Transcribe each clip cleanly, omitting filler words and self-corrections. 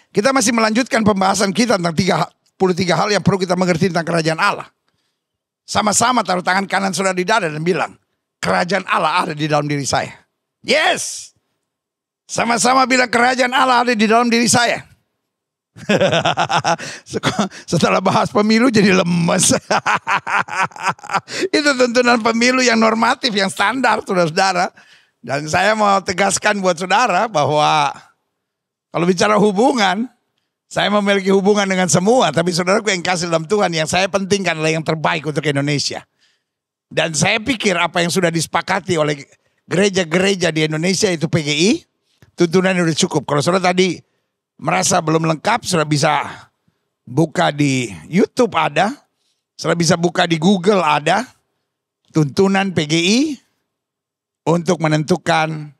Kita masih melanjutkan pembahasan kita tentang 33 hal yang perlu kita mengerti tentang kerajaan Allah. Sama-sama taruh tangan kanan saudara di dada dan bilang, kerajaan Allah ada di dalam diri saya. Yes. Sama-sama bilang kerajaan Allah ada di dalam diri saya. Setelah bahas pemilu jadi lemes. Itu tuntunan pemilu yang normatif, yang standar, saudara-saudara. Dan saya mau tegaskan buat saudara bahwa kalau bicara hubungan, saya memiliki hubungan dengan semua. Tapi saudaraku yang kasih dalam Tuhan, yang saya pentingkan adalah yang terbaik untuk Indonesia. Dan saya pikir apa yang sudah disepakati oleh gereja-gereja di Indonesia itu PGI, tuntunan sudah cukup. Kalau saudara tadi merasa belum lengkap, sudah bisa buka di YouTube ada, sudah bisa buka di Google ada, tuntunan PGI untuk menentukan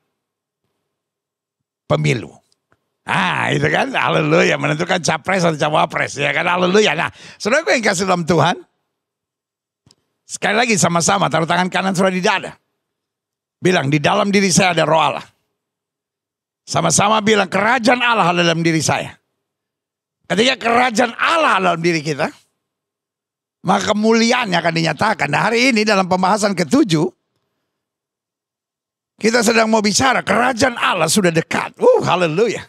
pemilu. Ah, itu kan, haleluya, menentukan capres atau cawapres, ya kan, haleluya. Nah, saudaraku yang kasih dalam Tuhan, sekali lagi sama-sama taruh tangan kanan saudara di dada. Bilang, di dalam diri saya ada roh Allah. Sama-sama bilang, kerajaan Allah ada dalam diri saya. Ketika kerajaan Allah dalam diri kita, maka kemuliaannya akan dinyatakan. Nah, hari ini dalam pembahasan ke-7, kita sedang mau bicara, kerajaan Allah sudah dekat. Haleluya.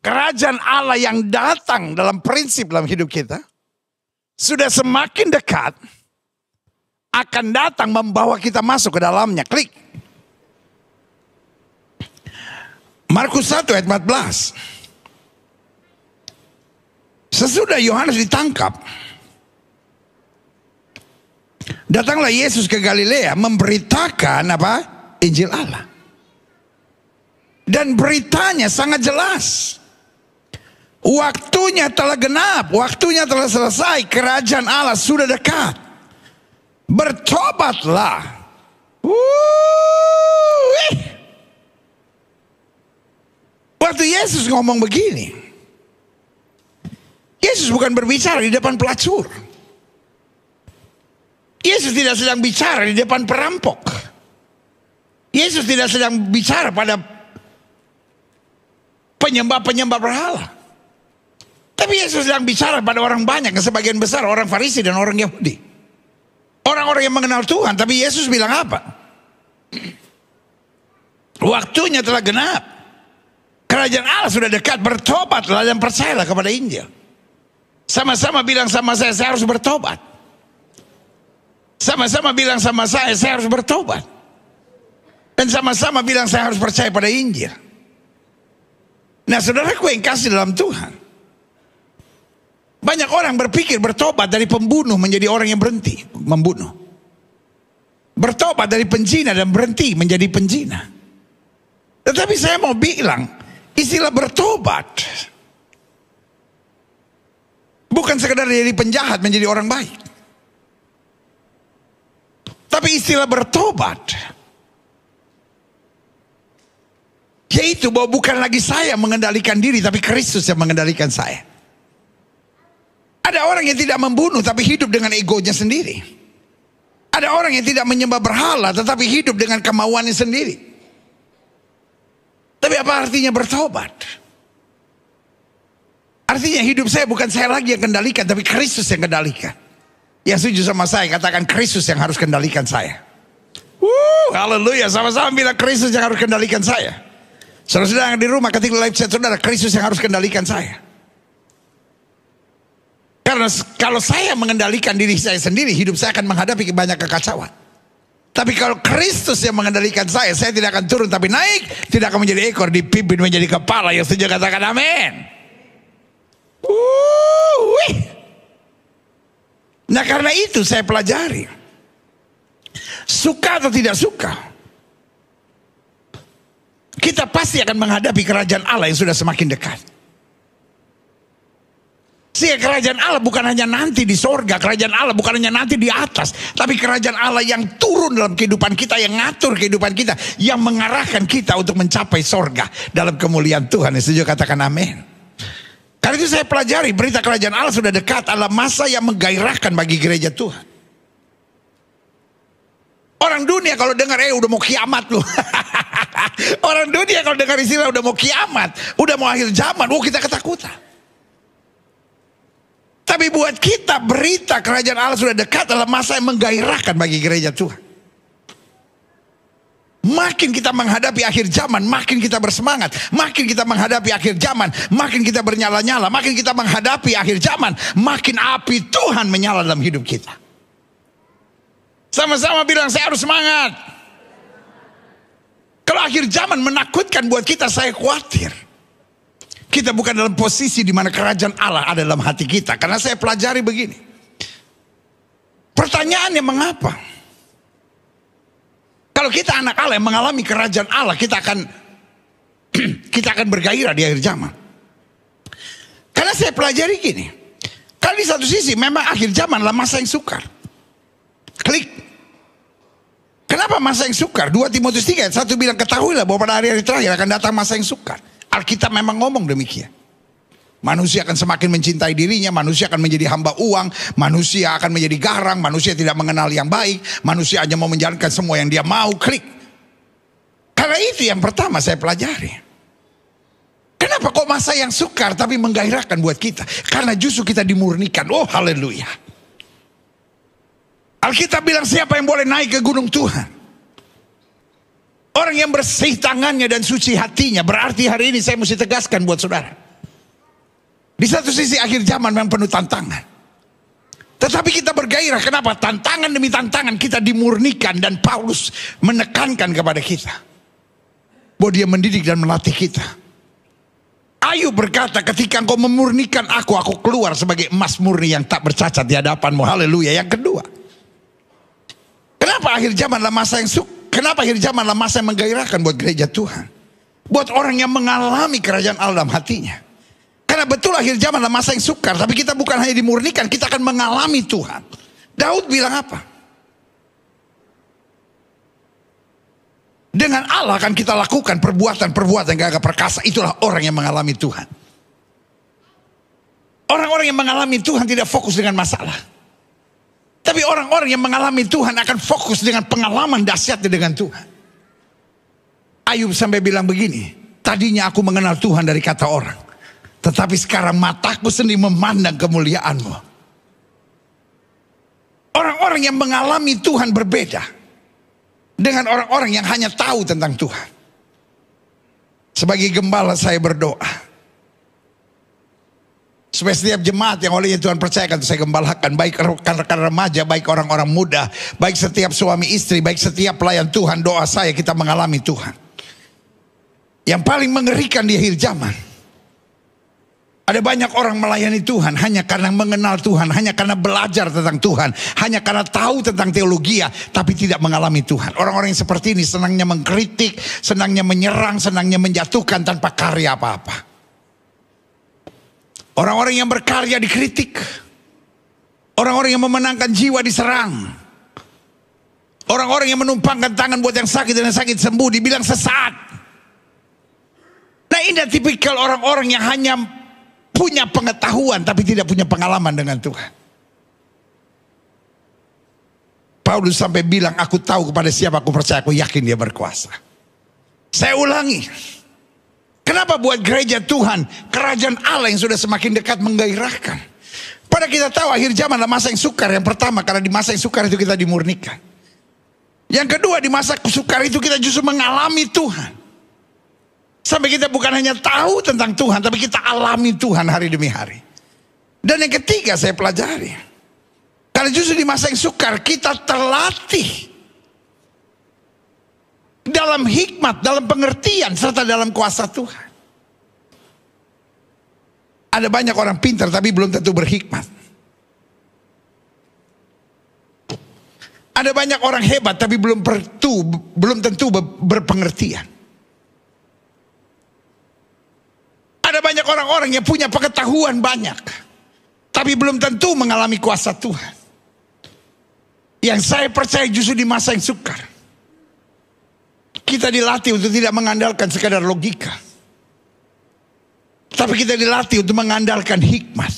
Kerajaan Allah yang datang dalam prinsip dalam hidup kita, sudah semakin dekat, akan datang membawa kita masuk ke dalamnya. Klik. Markus 1 ayat 14. Sesudah Yohanes ditangkap, datanglah Yesus ke Galilea memberitakan apa? Injil Allah. Dan beritanya sangat jelas. Waktunya telah genap, waktunya telah selesai, kerajaan Allah sudah dekat. Bertobatlah. Waktu Yesus ngomong begini, Yesus bukan berbicara di depan pelacur. Yesus tidak sedang bicara di depan perampok. Yesus tidak sedang bicara pada penyembah-penyembah berhala. Tapi Yesus sedang bicara pada orang banyak, sebagian besar orang Farisi dan orang Yahudi. Orang-orang yang mengenal Tuhan, tapi Yesus bilang apa? Waktunya telah genap. Kerajaan Allah sudah dekat, bertobatlah dan percayalah kepada Injil. Sama-sama bilang sama saya harus bertobat. Sama-sama bilang sama saya harus bertobat. Dan sama-sama bilang saya harus percaya pada Injil. Nah, saudaraku yang kasih dalam Tuhan, banyak orang berpikir bertobat dari pembunuh menjadi orang yang berhenti membunuh. Bertobat dari penjina dan berhenti menjadi penjina. Tetapi saya mau bilang, istilah bertobat bukan sekedar dari penjahat menjadi orang baik. Tapi istilah bertobat yaitu bahwa bukan lagi saya mengendalikan diri, tapi Kristus yang mengendalikan saya. Ada orang yang tidak membunuh tapi hidup dengan egonya sendiri. Ada orang yang tidak menyembah berhala tetapi hidup dengan kemauannya sendiri. Tapi apa artinya bertobat? Artinya hidup saya bukan saya lagi yang kendalikan, tapi Kristus yang kendalikan. Yang setuju sama saya, katakan Kristus yang harus kendalikan saya. Haleluya, sama-sama bilang Kristus yang harus kendalikan saya. Saudara-saudara yang di rumah, ketika live chat saudara, Kristus yang harus kendalikan saya. Karena kalau saya mengendalikan diri saya sendiri, hidup saya akan menghadapi banyak kekacauan. Tapi kalau Kristus yang mengendalikan saya tidak akan turun tapi naik, tidak akan menjadi ekor, dipimpin menjadi kepala. Yang setuju katakan amin. Nah, karena itu saya pelajari, suka atau tidak suka, kita pasti akan menghadapi kerajaan Allah yang sudah semakin dekat. Sehingga kerajaan Allah bukan hanya nanti di sorga, kerajaan Allah bukan hanya nanti di atas, tapi kerajaan Allah yang turun dalam kehidupan kita, yang ngatur kehidupan kita, yang mengarahkan kita untuk mencapai sorga dalam kemuliaan Tuhan. Yang setuju katakan amin. Karena itu saya pelajari berita kerajaan Allah sudah dekat adalah masa yang menggairahkan bagi gereja Tuhan. Orang dunia kalau dengar udah mau kiamat loh. Orang dunia kalau dengar istilah udah mau kiamat, udah mau akhir zaman, kita ketakutan. Tapi buat kita berita kerajaan Allah sudah dekat adalah masa yang menggairahkan bagi gereja Tuhan. Makin kita menghadapi akhir zaman, makin kita bersemangat. Makin kita menghadapi akhir zaman, makin kita bernyala-nyala. Makin kita menghadapi akhir zaman, makin api Tuhan menyala dalam hidup kita. Sama-sama bilang, saya harus semangat. Kalau akhir zaman menakutkan buat kita, saya khawatir. Kita bukan dalam posisi di mana kerajaan Allah ada dalam hati kita. Karena saya pelajari begini. Pertanyaannya mengapa? Kalau kita anak Allah yang mengalami kerajaan Allah, kita akan bergairah di akhir zaman. Karena saya pelajari gini. Kalau di satu sisi memang akhir zaman adalah masa yang sukar. Klik. Kenapa masa yang sukar? 2 Timotius 3 ayat 1 bilang, ketahuilah bahwa pada hari-hari terakhir akan datang masa yang sukar. Alkitab memang ngomong demikian. Manusia akan semakin mencintai dirinya, manusia akan menjadi hamba uang, manusia akan menjadi garang, manusia tidak mengenal yang baik, manusia hanya mau menjalankan semua yang dia mau. Klik. Karena itu yang pertama saya pelajari. Kenapa kok masa yang sukar tapi menggairahkan buat kita? Karena justru kita dimurnikan. Oh haleluya. Alkitab bilang, siapa yang boleh naik ke gunung Tuhan? Orang yang bersih tangannya dan suci hatinya. Berarti hari ini saya mesti tegaskan buat saudara. Di satu sisi akhir zaman memang penuh tantangan. Tetapi kita bergairah. Kenapa? Tantangan demi tantangan kita dimurnikan. Dan Paulus menekankan kepada kita bahwa dia mendidik dan melatih kita. Ayub berkata, ketika engkau memurnikan aku keluar sebagai emas murni yang tak bercacat di hadapanmu. Haleluya. Yang kedua, kenapa akhir zaman adalah masa yang kenapa akhir zaman adalah masa yang menggairahkan buat gereja Tuhan? Buat orang yang mengalami kerajaan Allah dalam hatinya. Karena betul akhir zaman adalah masa yang sukar. Tapi kita bukan hanya dimurnikan, kita akan mengalami Tuhan. Daud bilang apa? Dengan Allah akan kita lakukan perbuatan-perbuatan yang gagah perkasa. Itulah orang yang mengalami Tuhan. Orang-orang yang mengalami Tuhan tidak fokus dengan masalah. Tapi orang-orang yang mengalami Tuhan akan fokus dengan pengalaman dahsyatnya dengan Tuhan. Ayub sampai bilang begini, tadinya aku mengenal Tuhan dari kata orang, tetapi sekarang mataku sendiri memandang kemuliaan-Mu. Orang-orang yang mengalami Tuhan berbeda dengan orang-orang yang hanya tahu tentang Tuhan. Sebagai gembala saya berdoa supaya setiap jemaat yang olehnya Tuhan percayakan untuk saya gembalakan, baik rekan-rekan remaja, baik orang-orang muda, baik setiap suami istri, baik setiap pelayan Tuhan, doa saya kita mengalami Tuhan. Yang paling mengerikan di akhir zaman, ada banyak orang melayani Tuhan hanya karena mengenal Tuhan, hanya karena belajar tentang Tuhan, hanya karena tahu tentang teologi, tapi tidak mengalami Tuhan. Orang-orang yang seperti ini senangnya mengkritik, senangnya menyerang, senangnya menjatuhkan tanpa karya apa-apa. Orang-orang yang berkarya dikritik. Orang-orang yang memenangkan jiwa diserang. Orang-orang yang menumpangkan tangan buat yang sakit dan yang sakit sembuh dibilang sesat. Nah ini tipikal orang-orang yang hanya punya pengetahuan tapi tidak punya pengalaman dengan Tuhan. Paulus sampai bilang, aku tahu kepada siapa aku percaya, aku yakin dia berkuasa. Saya ulangi. Kenapa buat gereja Tuhan, kerajaan Allah yang sudah semakin dekat menggairahkan? Pada kita tahu akhir zaman adalah masa yang sukar. Yang pertama, karena di masa yang sukar itu kita dimurnikan. Yang kedua, di masa sukar itu kita justru mengalami Tuhan. Sampai kita bukan hanya tahu tentang Tuhan, tapi kita alami Tuhan hari demi hari. Dan yang ketiga saya pelajari, karena justru di masa yang sukar kita terlatih dalam hikmat, dalam pengertian, serta dalam kuasa Tuhan. Ada banyak orang pintar tapi belum tentu berhikmat. Ada banyak orang hebat tapi belum tentu berpengertian. Ada banyak orang-orang yang punya pengetahuan banyak tapi belum tentu mengalami kuasa Tuhan. Yang saya percaya justru di masa yang sukar kita dilatih untuk tidak mengandalkan sekadar logika, tapi kita dilatih untuk mengandalkan hikmat.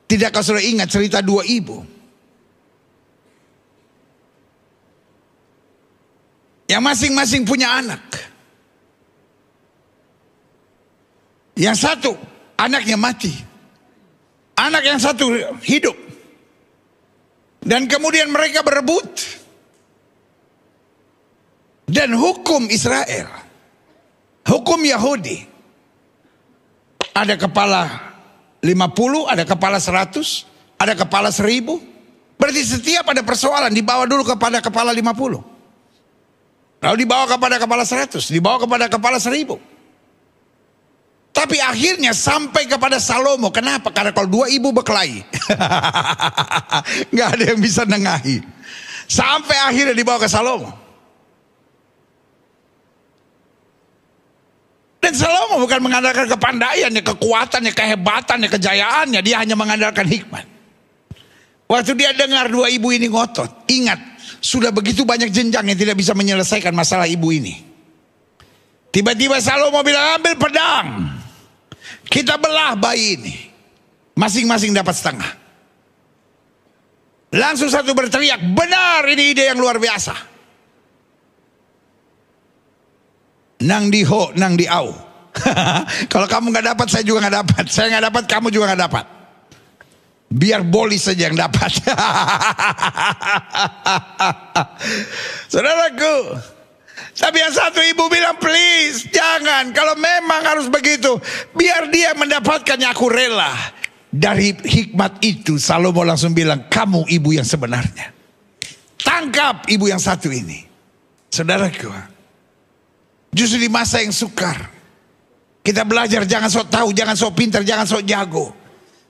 Tidakkah saudara ingat cerita dua ibu yang masing-masing punya anak? Yang satu anaknya mati, Anak yang satu hidup. Dan kemudian mereka berebut. Dan hukum Israel, hukum Yahudi, ada kepala 50, ada kepala 100, ada kepala 1000. Berarti setiap ada persoalan dibawa dulu kepada kepala 50. Lalu dibawa kepada kepala 100, dibawa kepada kepala 1000. Tapi akhirnya sampai kepada Salomo. Kenapa? Karena kalau dua ibu berkelahi, nggak ada yang bisa nengahi. Sampai akhirnya dibawa ke Salomo. Dan Salomo bukan mengandalkan kepandaiannya, kekuatannya, kehebatannya, kejayaannya. Dia hanya mengandalkan hikmat. Waktu dia dengar dua ibu ini ngotot, ingat, sudah begitu banyak jenjang yang tidak bisa menyelesaikan masalah ibu ini. Tiba-tiba Salomo bilang, ambil pedang, kita belah bayi ini. Masing-masing dapat setengah. Langsung satu berteriak, benar, ini ide yang luar biasa. Nang di ho, nang di au. Kalau kamu gak dapat, saya juga gak dapat. Saya gak dapat, kamu juga gak dapat. Biar Bolis saja yang dapat. Saudaraku, tapi yang satu ibu bilang, please, jangan. Kalau memang harus begitu, biar dia mendapatkannya, aku rela. Dari hikmat itu, Salomo langsung bilang, kamu ibu yang sebenarnya. Tangkap ibu yang satu ini. Saudaraku, justru di masa yang sukar, kita belajar jangan sok tahu, jangan sok pintar, jangan sok jago.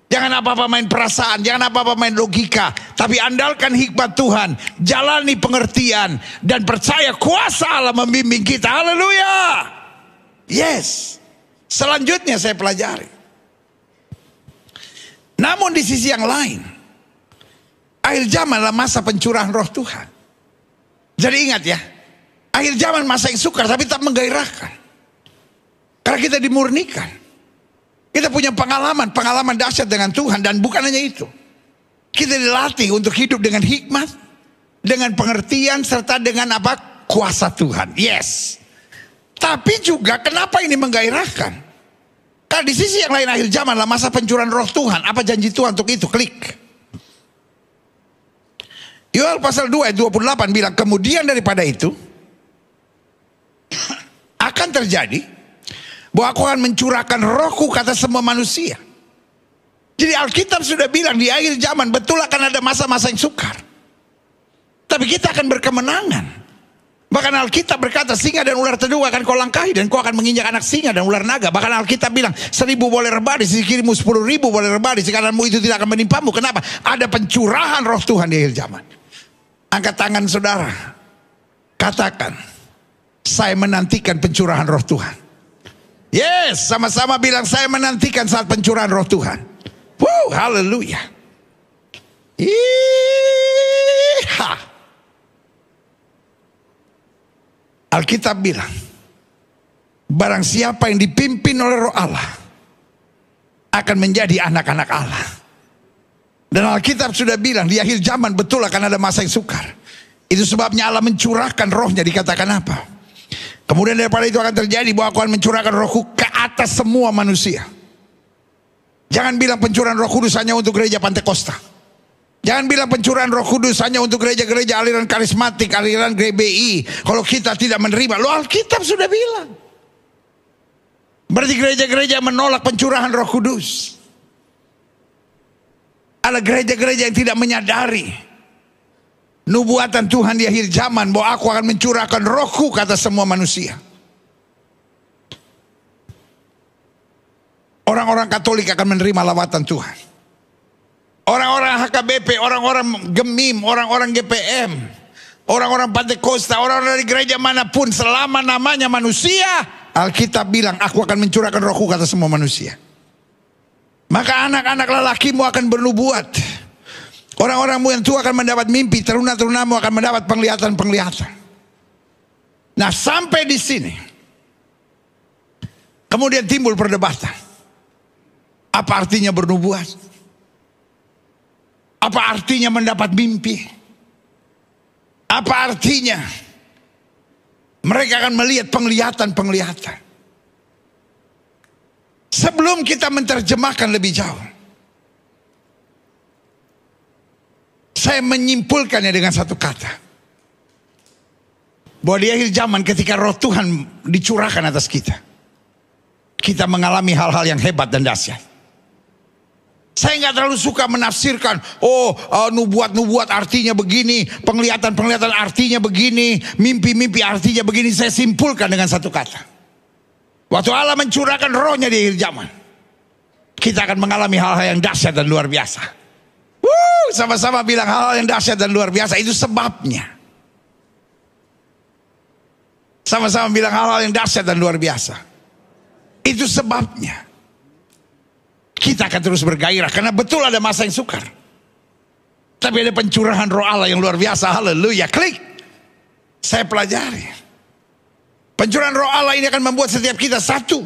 Jangan apa-apa main perasaan, jangan apa-apa main logika. Tapi andalkan hikmat Tuhan, jalani pengertian, dan percaya kuasa Allah membimbing kita. Haleluya. Yes. Selanjutnya saya pelajari. Namun di sisi yang lain, akhir zaman adalah masa pencurahan roh Tuhan. Jadi ingat ya, akhir zaman masa yang sukar tapi tak menggairahkan. Karena kita dimurnikan. Kita punya pengalaman dahsyat dengan Tuhan. Dan bukan hanya itu, kita dilatih untuk hidup dengan hikmat, dengan pengertian, serta dengan apa? Kuasa Tuhan. Yes. Tapi juga kenapa ini menggairahkan? Karena di sisi yang lain akhir zaman adalah masa pencurahan roh Tuhan. Apa janji Tuhan untuk itu? Klik. Yoel pasal 2 ayat 28 bilang, kemudian daripada itu akan terjadi bahwa aku akan mencurahkan rohku kata semua manusia. Jadi Alkitab sudah bilang di akhir zaman betul akan ada masa-masa yang sukar. Tapi kita akan berkemenangan. Bahkan Alkitab berkata, singa dan ular tedung akan kau langkahi, dan kau akan menginjak anak singa dan ular naga. Bahkan Alkitab bilang 1000 boleh rebah di sisi kirimu, 10.000 boleh rebah di sisi kananmu, itu tidak akan menimpamu. Kenapa? Ada pencurahan roh Tuhan di akhir zaman. Angkat tangan saudara, katakan, saya menantikan pencurahan roh Tuhan. Yes, sama-sama bilang, saya menantikan saat pencurahan roh Tuhan. Wow, haleluya. Iha. Alkitab bilang, barang siapa yang dipimpin oleh roh Allah akan menjadi anak-anak Allah. Dan Alkitab sudah bilang di akhir zaman betul akan ada masa yang sukar. Itu sebabnya Allah mencurahkan rohnya. Dikatakan apa? Kemudian daripada itu akan terjadi bahwa aku akan mencurahkan rohku ke atas semua manusia. Jangan bilang pencurahan roh kudus hanya untuk gereja Pantekosta. Jangan bilang pencurahan roh kudus hanya untuk gereja-gereja aliran karismatik, aliran GBI. Kalau kita tidak menerima, lo Alkitab sudah bilang. Berarti gereja-gereja yang menolak pencurahan roh kudus. Ada gereja-gereja yang tidak menyadari nubuatan Tuhan di akhir zaman bahwa aku akan mencurahkan rohku kata semua manusia. Orang-orang Katolik akan menerima lawatan Tuhan. Orang-orang HKBP, orang-orang Gemim, orang-orang GPM, orang-orang Pantekosta, orang-orang dari gereja manapun, selama namanya manusia, Alkitab bilang aku akan mencurahkan rohku kata semua manusia. Maka anak-anak lelakimu akan bernubuat. Orang-orangmu yang tua akan mendapat mimpi, teruna-terunamu akan mendapat penglihatan-penglihatan. Nah, sampai di sini kemudian timbul perdebatan. Apa artinya bernubuat? Apa artinya mendapat mimpi? Apa artinya mereka akan melihat penglihatan-penglihatan? Sebelum kita menerjemahkan lebih jauh, Saya menyimpulkannya dengan satu kata. Bahwa di akhir zaman ketika roh Tuhan dicurahkan atas kita, kita mengalami hal-hal yang hebat dan dahsyat. Saya nggak terlalu suka menafsirkan, nubuat-nubuat artinya begini, penglihatan-penglihatan artinya begini, mimpi-mimpi artinya begini. Saya simpulkan dengan satu kata. Waktu Allah mencurahkan rohnya di akhir zaman, kita akan mengalami hal-hal yang dahsyat dan luar biasa. Sama-sama bilang hal-hal yang dahsyat dan luar biasa. Itu sebabnya. Sama-sama bilang hal-hal yang dahsyat dan luar biasa. Itu sebabnya. Kita akan terus bergairah. Karena betul ada masa yang sukar. Tapi ada pencurahan roh Allah yang luar biasa. Haleluya. Klik. Saya pelajari. Pencurahan roh Allah ini akan membuat setiap kita satu.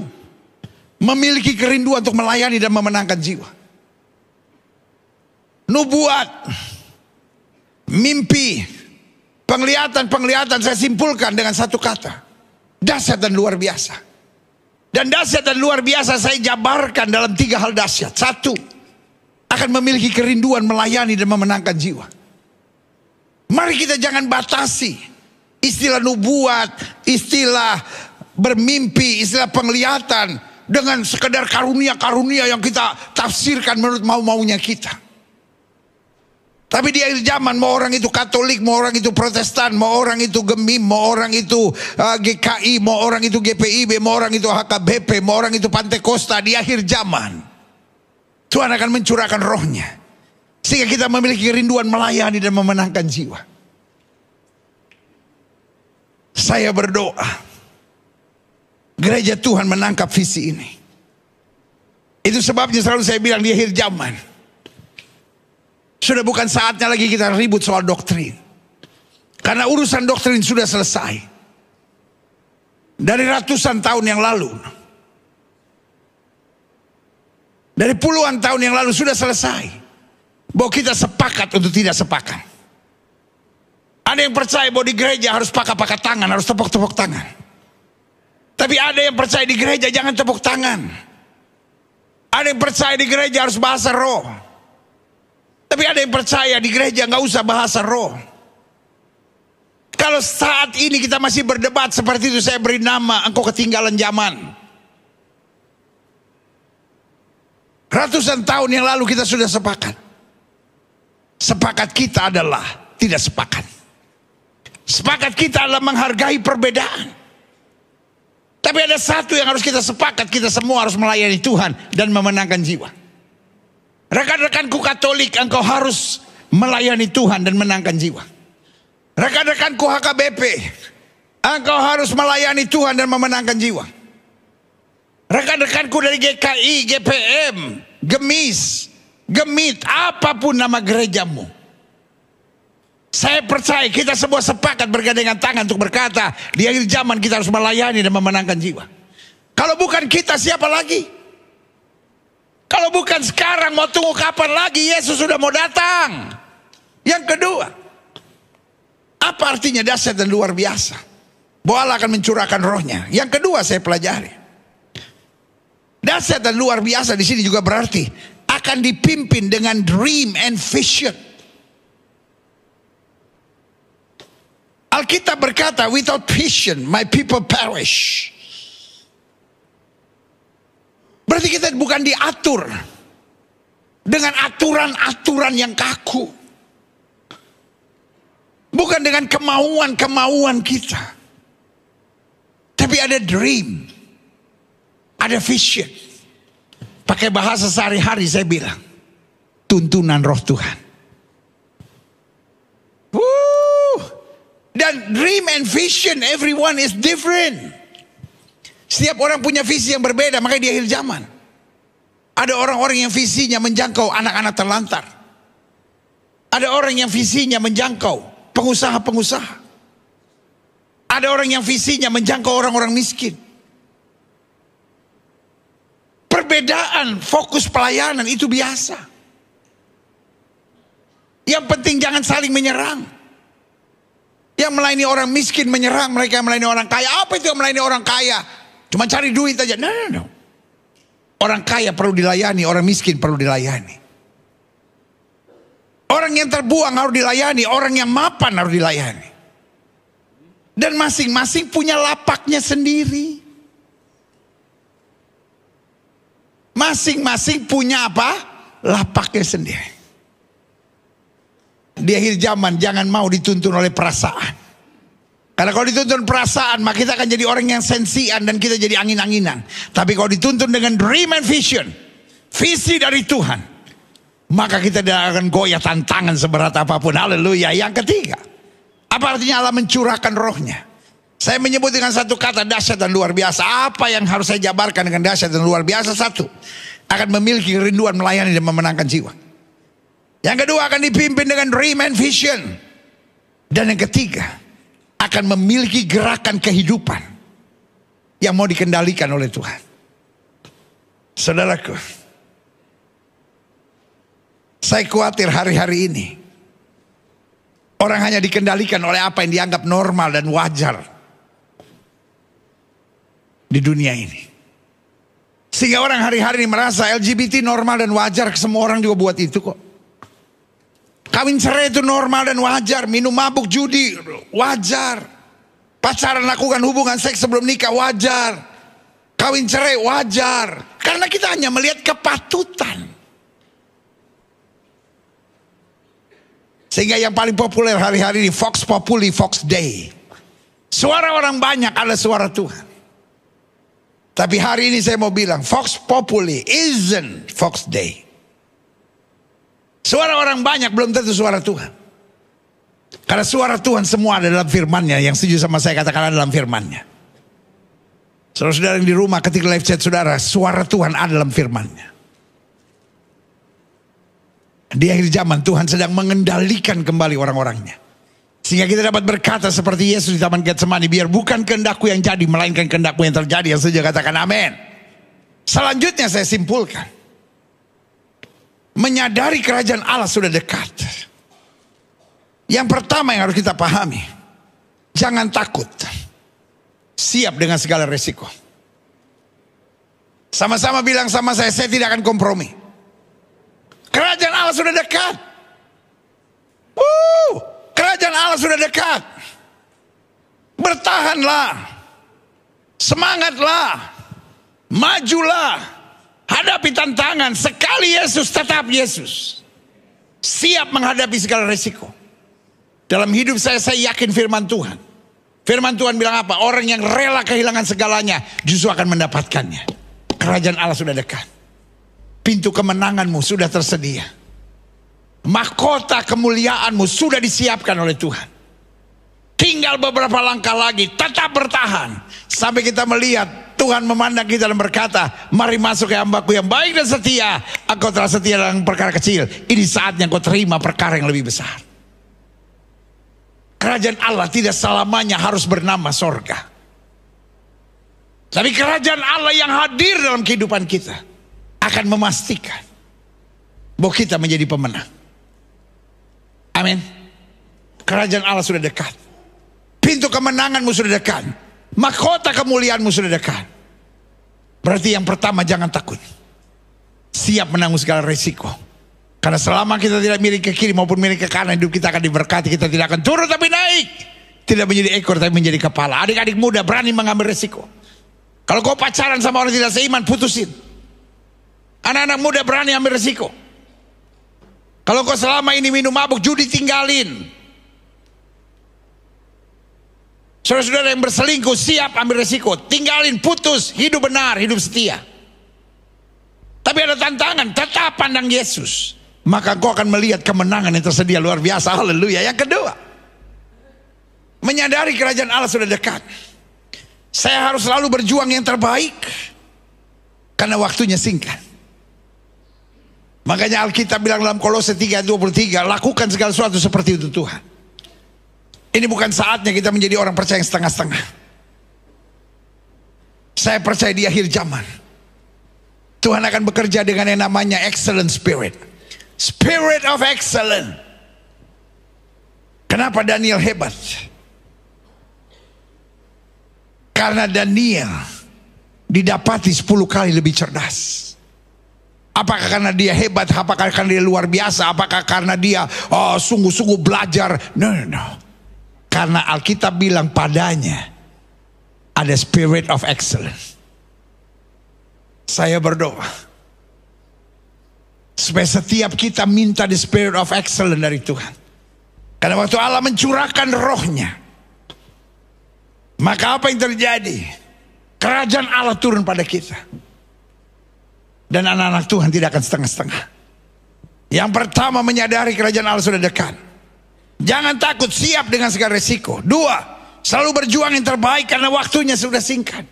Memiliki kerinduan untuk melayani dan memenangkan jiwa. Nubuat. Mimpi. Penglihatan saya simpulkan dengan satu kata. Dahsyat dan luar biasa. Dan dahsyat dan luar biasa saya jabarkan dalam 3 hal dahsyat. 1, akan memiliki kerinduan melayani dan memenangkan jiwa. Mari kita jangan batasi istilah nubuat, istilah bermimpi, istilah penglihatan dengan sekedar karunia-karunia yang kita tafsirkan menurut mau-maunya kita. Tapi di akhir zaman, mau orang itu Katolik, mau orang itu Protestan, mau orang itu Gemim, mau orang itu GKI, mau orang itu GPIB, mau orang itu HKBP, mau orang itu Pantekosta, di akhir zaman Tuhan akan mencurahkan rohnya sehingga kita memiliki kerinduan melayani dan memenangkan jiwa. Saya berdoa gereja Tuhan menangkap visi ini. Itu sebabnya selalu saya bilang di akhir zaman sudah bukan saatnya lagi kita ribut soal doktrin. Karena urusan doktrin sudah selesai. Dari ratusan tahun yang lalu. Dari puluhan tahun yang lalu sudah selesai. Bahwa kita sepakat untuk tidak sepakat. Ada yang percaya bahwa di gereja harus pakai tangan, harus tepuk-tepuk tangan. Tapi ada yang percaya di gereja jangan tepuk tangan. Ada yang percaya di gereja harus bahasa roh. Tapi ada yang percaya di gereja nggak usah bahasa roh. Kalau saat ini kita masih berdebat seperti itu, saya beri nama engkau ketinggalan zaman. Ratusan tahun yang lalu kita sudah sepakat. Sepakat kita adalah tidak sepakat. Sepakat kita adalah menghargai perbedaan. Tapi ada satu yang harus kita sepakat, kita semua harus melayani Tuhan dan memenangkan jiwa. Rekan-rekanku Katolik, engkau harus melayani Tuhan dan menangkan jiwa. Rekan-rekanku HKBP, engkau harus melayani Tuhan dan memenangkan jiwa. Rekan-rekanku dari GKI, GPM, Gemis, Gemit, apapun nama gerejamu. Saya percaya kita semua sepakat bergandengan tangan untuk berkata, di akhir zaman kita harus melayani dan memenangkan jiwa. Kalau bukan kita, siapa lagi? Kalau bukan sekarang, mau tunggu kapan lagi? Yesus sudah mau datang. Yang kedua, apa artinya dahsyat dan luar biasa? Bahwa Allah akan mencurahkan rohnya. Yang kedua saya pelajari. Dahsyat dan luar biasa di sini juga berarti akan dipimpin dengan dream and vision. Alkitab berkata, without vision, my people perish. Berarti kita bukan diatur dengan aturan-aturan yang kaku. Bukan dengan kemauan-kemauan kita. Tapi ada dream. Ada vision. Pakai bahasa sehari-hari saya bilang. Tuntunan roh Tuhan. Dan dream and vision, everyone is different. Setiap orang punya visi yang berbeda, makanya di akhir zaman. Ada orang-orang yang visinya menjangkau anak-anak terlantar. Ada orang yang visinya menjangkau pengusaha-pengusaha. Ada orang yang visinya menjangkau orang-orang miskin. Perbedaan fokus pelayanan itu biasa. Yang penting jangan saling menyerang. Yang melayani orang miskin menyerang mereka yang melayani orang kaya. Apa itu yang melayani orang kaya? Cuma cari duit aja. No. Orang kaya perlu dilayani, orang miskin perlu dilayani. Orang Orang yang terbuang harus dilayani, orang yang mapan harus dilayani. Dan masing-masing punya lapaknya sendiri. Masing-masing punya apa? Lapaknya sendiri. Di akhir zaman jangan mau dituntun oleh perasaan. Karena kalau dituntun perasaan, maka kita akan jadi orang yang sensian dan kita jadi angin-anginan. Tapi kalau dituntun dengan dream and vision, visi dari Tuhan, maka kita tidak akan goyah tantangan seberat apapun. Haleluya. Yang ketiga, apa artinya Allah mencurahkan rohnya? Saya menyebut dengan satu kata, dahsyat dan luar biasa. Apa yang harus saya jabarkan dengan dahsyat dan luar biasa? Satu, akan memiliki kerinduan melayani dan memenangkan jiwa. Yang kedua, akan dipimpin dengan dream and vision. Dan yang ketiga, akan memiliki gerakan kehidupan yang mau dikendalikan oleh Tuhan. Saudaraku, saya khawatir hari-hari ini orang hanya dikendalikan oleh apa yang dianggap normal dan wajar di dunia ini. Sehingga orang hari-hari ini merasa LGBT normal dan wajar, semua orang juga buat itu kok. Kawin cerai itu normal dan wajar. Minum mabuk, judi, wajar. Pacaran, lakukan hubungan seks sebelum nikah, wajar. Kawin cerai, wajar. Karena kita hanya melihat kepatutan. Sehingga yang paling populer hari-hari ini, Vox Populi, Vox Dei. Suara orang banyak adalah suara Tuhan. Tapi hari ini saya mau bilang, Vox Populi isn't Vox Dei. Suara orang banyak belum tentu suara Tuhan. Karena suara Tuhan semua ada dalam firman-Nya. Yang setuju sama saya katakan ada dalam firman-Nya. Saudara-saudara yang di rumah, ketika live chat saudara, suara Tuhan ada dalam firman-Nya. Di akhir zaman Tuhan sedang mengendalikan kembali orang-orangnya. Sehingga kita dapat berkata seperti Yesus di Taman Getsemani, biar bukan kehendakku yang jadi, melainkan kehendakmu yang terjadi. Yang setuju katakan amin. Selanjutnya saya simpulkan, menyadari kerajaan Allah sudah dekat. Yang pertama yang harus kita pahami, jangan takut. Siap dengan segala resiko. Sama-sama bilang sama saya tidak akan kompromi. Kerajaan Allah sudah dekat. Kerajaan Allah sudah dekat. Bertahanlah. Semangatlah. Majulah. Hadapi tantangan. Sekali Yesus, tetap Yesus. Siap menghadapi segala resiko. Dalam hidup saya yakin firman Tuhan. Firman Tuhan bilang apa? Orang yang rela kehilangan segalanya justru akan mendapatkannya. Kerajaan Allah sudah dekat. Pintu kemenanganmu sudah tersedia. Mahkota kemuliaanmu sudah disiapkan oleh Tuhan. Tinggal beberapa langkah lagi, tetap bertahan. Sampai kita melihat Tuhan memandang kita dan berkata, mari masuk ke hambaku yang baik dan setia. Engkau telah setia dalam perkara kecil. Ini saatnya engkau terima perkara yang lebih besar. Kerajaan Allah tidak selamanya harus bernama sorga. Tapi kerajaan Allah yang hadir dalam kehidupan kita akan memastikan bahwa kita menjadi pemenang. Amin. Kerajaan Allah sudah dekat. Pintu kemenanganmu sudah dekat. Mahkota kemuliaanmu sudah dekat. Berarti yang pertama, jangan takut. Siap menanggung segala risiko. Karena selama kita tidak miring ke kiri maupun miring ke kanan, hidup kita akan diberkati. Kita tidak akan turun tapi naik. Tidak menjadi ekor tapi menjadi kepala. Adik-adik muda berani mengambil risiko. Kalau kau pacaran sama orang tidak seiman, putusin. Anak-anak muda berani ambil risiko. Kalau kau selama ini minum mabuk, judi, tinggalin. Saudara-saudara yang berselingkuh, siap ambil risiko. Tinggalin, putus, hidup benar, hidup setia. Tapi ada tantangan, tetap pandang Yesus. Maka kau akan melihat kemenangan yang tersedia luar biasa. Haleluya. Yang kedua, menyadari kerajaan Allah sudah dekat. Saya harus selalu berjuang yang terbaik, karena waktunya singkat. Makanya Alkitab bilang dalam Kolose 3:23, lakukan segala sesuatu seperti itu Tuhan. Ini bukan saatnya kita menjadi orang percaya yang setengah-setengah. Saya percaya di akhir zaman Tuhan akan bekerja dengan yang namanya excellent spirit. Spirit of excellence. Kenapa Daniel hebat? Karena Daniel didapati 10 kali lebih cerdas. Apakah karena dia hebat? Apakah karena dia luar biasa? Apakah karena dia sungguh-sungguh belajar? No. Karena Alkitab bilang padanya ada spirit of excellence. Saya berdoa supaya setiap kita minta the spirit of excellence dari Tuhan. Karena waktu Allah mencurahkan rohnya, maka apa yang terjadi? Kerajaan Allah turun pada kita. Dan anak-anak Tuhan tidak akan setengah-setengah. Yang pertama, menyadari kerajaan Allah sudah dekat. Jangan takut, siap dengan segala resiko. 2, selalu berjuang yang terbaik karena waktunya sudah singkat.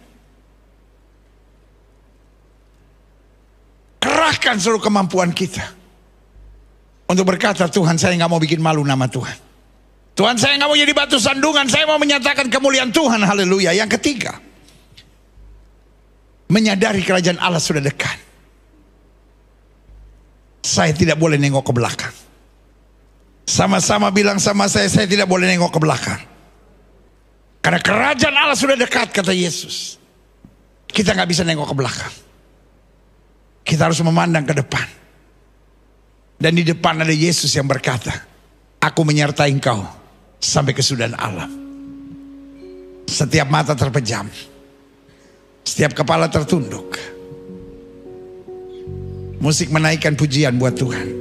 Kerahkan seluruh kemampuan kita untuk berkata, Tuhan, saya nggak mau bikin malu nama Tuhan. Tuhan, saya nggak mau jadi batu sandungan. Saya mau menyatakan kemuliaan Tuhan. Haleluya. Yang ketiga, menyadari kerajaan Allah sudah dekat. Saya tidak boleh nengok ke belakang. Sama-sama bilang sama saya tidak boleh nengok ke belakang. Karena kerajaan Allah sudah dekat, kata Yesus. Kita nggak bisa nengok ke belakang. Kita harus memandang ke depan. Dan di depan ada Yesus yang berkata, aku menyertai engkau sampai kesudahan alam. Setiap mata terpejam, setiap kepala tertunduk. Musik menaikkan pujian buat Tuhan.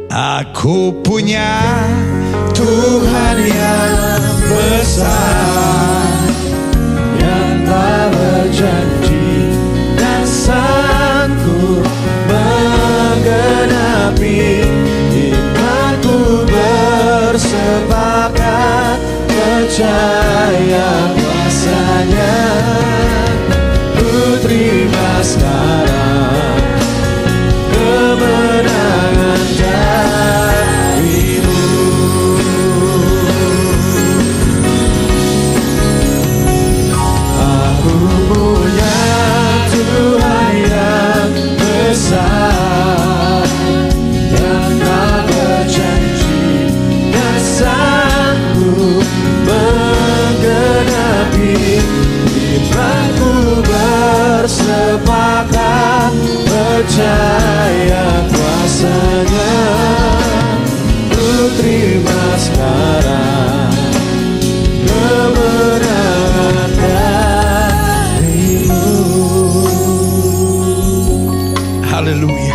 Aku punya Tuhan yang besar, yang tak berjanji dan sanggup menggenapi imanku, bersepakat percaya kuasanya. Ku terima sekarang kemenangan darimu. Aku punya Tuhan yang besar, yang tak berjanji dan sanggup menggenapi imanku, bersepakat percaya kuasanya. Ku terima sekarang kemenangan darimu. Haleluya,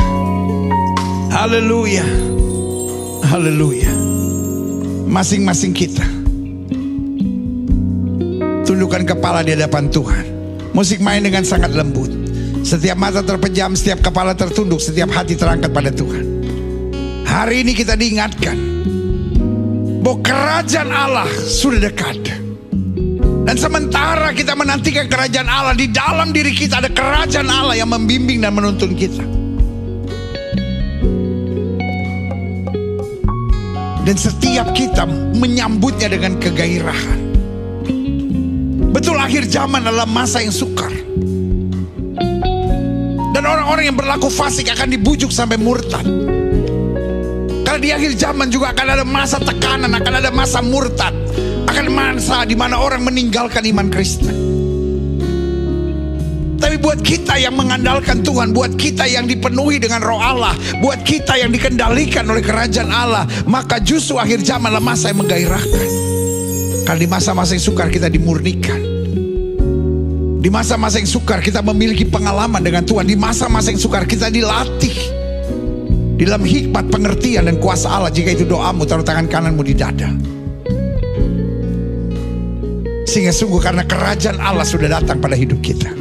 haleluya, haleluya. Masing-masing kita tundukkan kepala di hadapan Tuhan. Musik main dengan sangat lembut. Setiap mata terpejam, setiap kepala tertunduk, setiap hati terangkat pada Tuhan. Hari ini kita diingatkan bahwa kerajaan Allah sudah dekat. Dan sementara kita menantikan kerajaan Allah, di dalam diri kita ada kerajaan Allah yang membimbing dan menuntun kita. Dan setiap kita menyambutnya dengan kegairahan. Betul, akhir zaman adalah masa yang sukar. Dan orang-orang yang berlaku fasik akan dibujuk sampai murtad. Karena di akhir zaman juga akan ada masa tekanan, akan ada masa murtad, akan masa di mana orang meninggalkan iman Kristen. Tapi buat kita yang mengandalkan Tuhan, buat kita yang dipenuhi dengan roh Allah, buat kita yang dikendalikan oleh kerajaan Allah, maka justru akhir zaman adalah masa yang menggairahkan. Karena di masa-masa yang sukar kita dimurnikan. Di masa-masa yang sukar kita memiliki pengalaman dengan Tuhan. Di masa-masa yang sukar kita dilatih di dalam hikmat, pengertian, dan kuasa Allah. Jika itu doamu, taruh tangan kananmu di dada. Sehingga sungguh karena kerajaan Allah sudah datang pada hidup kita.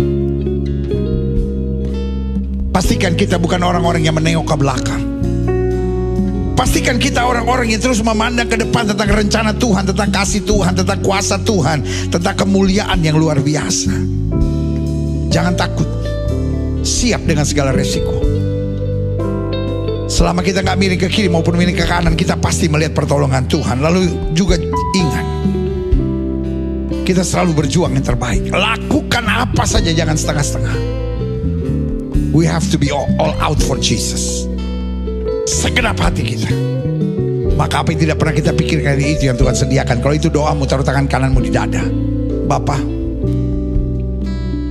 Pastikan kita bukan orang-orang yang menengok ke belakang. Pastikan kita orang-orang yang terus memandang ke depan tentang rencana Tuhan, tentang kasih Tuhan, tentang kuasa Tuhan, tentang kemuliaan yang luar biasa. Jangan takut, siap dengan segala resiko. Selama kita gak miring ke kiri maupun miring ke kanan, kita pasti melihat pertolongan Tuhan. Lalu juga ingat, kita selalu berjuang yang terbaik. Lakukan apa saja, jangan setengah-setengah. We have to be all out for Jesus. Segenap hati kita. Maka apa yang tidak pernah kita pikirkan, itu yang Tuhan sediakan. Kalau itu doamu, taruh tangan kananmu di dada. Bapa,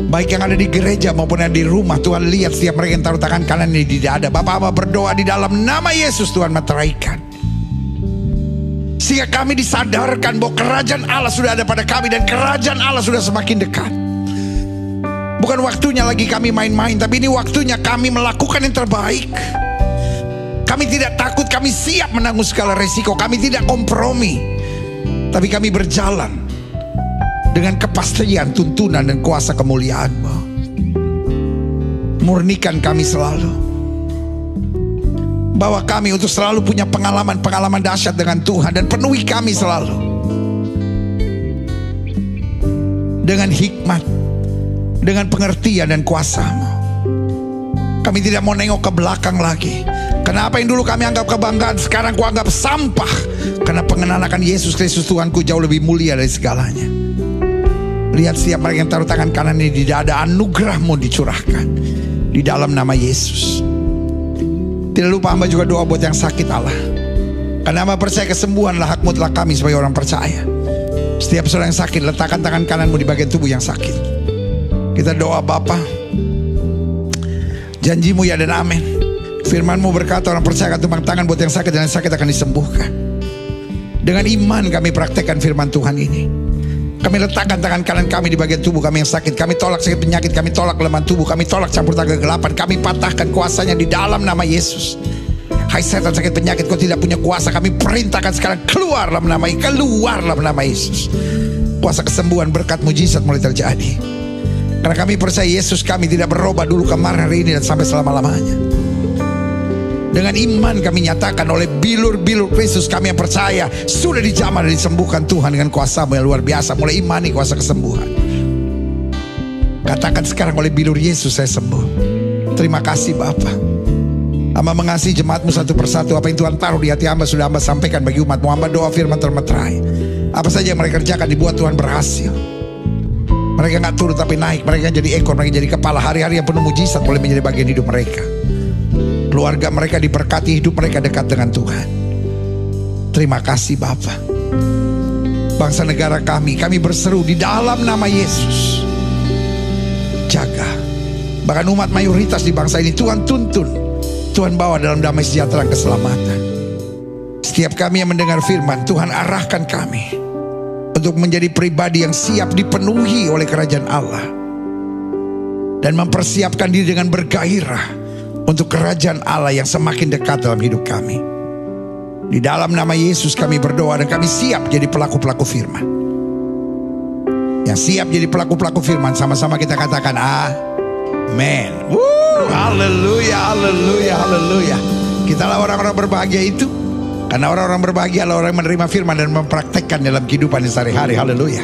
Baik yang ada di gereja maupun yang di rumah, Tuhan lihat setiap mereka yang taruh tangan kanan ini di dada. Bapak hamba berdoa di dalam nama Yesus, Tuhan meteraikan. Sehingga kami disadarkan bahwa kerajaan Allah sudah ada pada kami dan kerajaan Allah sudah semakin dekat. Bukan waktunya lagi kami main-main, tapi ini waktunya kami melakukan yang terbaik. Kami tidak takut, kami siap menanggung segala resiko. Kami tidak kompromi, tapi kami berjalan dengan kepastian, tuntunan dan kuasa kemuliaan-Mu. Murnikan kami selalu, bawa kami untuk selalu punya pengalaman-pengalaman dahsyat dengan Tuhan. Dan penuhi kami selalu dengan hikmat, dengan pengertian dan kuasa-Mu. Kami tidak mau nengok ke belakang lagi. Kenapa yang dulu kami anggap kebanggaan, sekarang ku anggap sampah. Karena pengenalan akan Yesus Kristus Tuhanku jauh lebih mulia dari segalanya. Lihat setiap mereka yang taruh tangan kanan ini di dada, anugerah-Mu dicurahkan di dalam nama Yesus. Tidak lupa hamba juga doa buat yang sakit Allah. Karena hamba percaya kesembuhanlah hak mutlak kami sebagai orang percaya. Setiap saudara yang sakit, letakkan tangan kananmu di bagian tubuh yang sakit. Kita doa Bapa, janji-Mu ya dan amin. Firman-Mu berkata orang percaya akan tumpang tangan buat yang sakit dan yang sakit akan disembuhkan. Dengan iman kami praktekkan firman Tuhan ini. Kami letakkan tangan kanan kami di bagian tubuh kami yang sakit. Kami tolak sakit penyakit, kami tolak kelemahan tubuh, kami tolak campur tangan kegelapan. Kami patahkan kuasanya di dalam nama Yesus. Hai setan sakit penyakit, kau tidak punya kuasa. Kami perintahkan sekarang keluar dalam nama Yesus. Kuasa kesembuhan, berkat, mujizat mulai terjadi. Karena kami percaya Yesus kami tidak berubah dulu, kemarin, hari ini dan sampai selama-lamanya. Dengan iman kami nyatakan oleh bilur-bilur Kristus kami yang percaya sudah dijamah dan disembuhkan Tuhan dengan kuasa-Mu yang luar biasa. Mulai imani kuasa kesembuhan. Katakan sekarang oleh bilur Yesus saya sembuh. Terima kasih Bapa. Hamba mengasihi jemaat-Mu satu persatu. Apa yang Tuhan taruh di hati hamba sudah hamba sampaikan bagi umat-Mu. Hamba doa firman termeterai. Apa saja yang mereka kerjakan dibuat Tuhan berhasil. Mereka gak turun tapi naik. Mereka jadi ekor, mereka jadi kepala. Hari-hari yang penuh mujizat boleh menjadi bagian hidup mereka. Keluarga mereka diberkati, hidup mereka dekat dengan Tuhan. Terima kasih Bapa. Bangsa negara kami berseru di dalam nama Yesus. Jaga. Bahkan umat mayoritas di bangsa ini Tuhan tuntun, Tuhan bawa dalam damai sejahtera keselamatan. Setiap kami yang mendengar firman, Tuhan arahkan kami untuk menjadi pribadi yang siap dipenuhi oleh kerajaan Allah. Dan mempersiapkan diri dengan bergairah untuk kerajaan Allah yang semakin dekat dalam hidup kami. Di dalam nama Yesus kami berdoa dan kami siap jadi pelaku-pelaku firman. Yang siap jadi pelaku-pelaku firman, sama-sama kita katakan amin. Haleluya, haleluya, haleluya. Kitalah orang-orang berbahagia itu. Karena orang-orang berbahagia adalah orang yang menerima firman dan mempraktekkan dalam kehidupan sehari-hari. Haleluya.